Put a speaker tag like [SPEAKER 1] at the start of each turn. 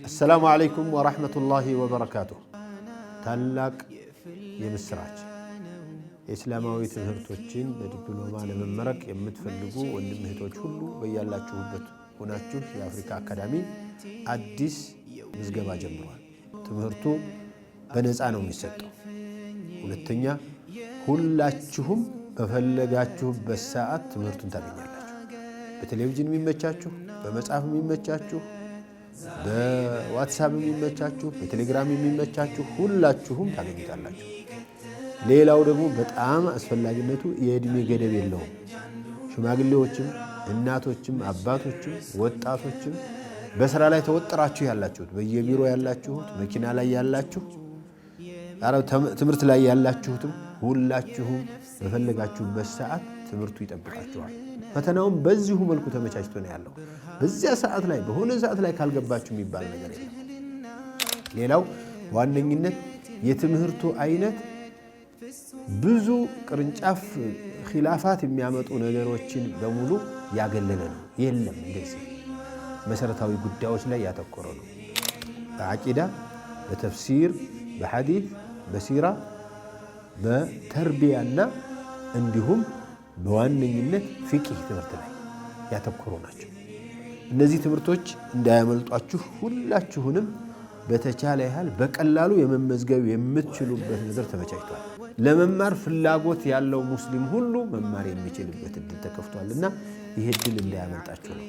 [SPEAKER 1] السلام عليكم ورحمة الله وبركاته. ታላቅ የምስራች እስላማዊ ትምህርቶችን በዲፕሎማ ለመመረቅ የምትፈልጉ ወንድም እህቶች ሁሉ በያላችሁበት ሆናችሁ የአፍሪካ አካዳሚ አዲስ ምዝገባ ጀምሯል። ትምህርቱ በነፃ ነው የሚሰጠው። ሁለተኛ ሁላችሁም በፈለጋችሁበት ሰዓት ትምህርቱን ታገኛላችሁ። በቴሌቪዥን የሚመቻችሁ፣ በመጽሐፍ የሚመቻችሁ፣ በዋትስአፕ የሚመቻችሁ፣ በቴሌግራም የሚመቻችሁ ሁላችሁም ታገኙታላችሁ። ሌላው ደግሞ በጣም አስፈላጊነቱ የእድሜ ገደብ የለውም። ሽማግሌዎችም፣ እናቶችም፣ አባቶችም፣ ወጣቶችም በስራ ላይ ተወጥራችሁ ያላችሁት፣ በየቢሮ ያላችሁት፣ መኪና ላይ ያላችሁ፣ ትምህርት ላይ ያላችሁትም ሁላችሁም በፈለጋችሁበት ሰዓት ትምህርቱ ይጠብቃችኋል። ፈተናውም በዚሁ መልኩ ተመቻችቶ ነው ያለው። በዚያ ሰዓት ላይ በሆነ ሰዓት ላይ ካልገባችሁ የሚባል ነገር የለም። ሌላው ዋነኝነት የትምህርቱ አይነት ብዙ ቅርንጫፍ ኺላፋት የሚያመጡ ነገሮችን በሙሉ ያገለለ ነው። የለም እንደዚህ መሰረታዊ ጉዳዮች ላይ ያተኮረ ነው። በአቂዳ፣ በተፍሲር፣ በሐዲስ፣ በሲራ፣ በተርቢያና እንዲሁም በዋነኝነት ፊቅህ ትምህርት ላይ ያተኮሩ ናቸው። እነዚህ ትምህርቶች እንዳያመልጧችሁ ሁላችሁንም በተቻለ ያህል በቀላሉ የመመዝገብ የምትችሉበት ነገር ተመቻችቷል። ለመማር ፍላጎት ያለው ሙስሊም ሁሉ መማር የሚችልበት እድል ተከፍቷልና ይሄ እድል እንዳያመልጣችሁ ነው።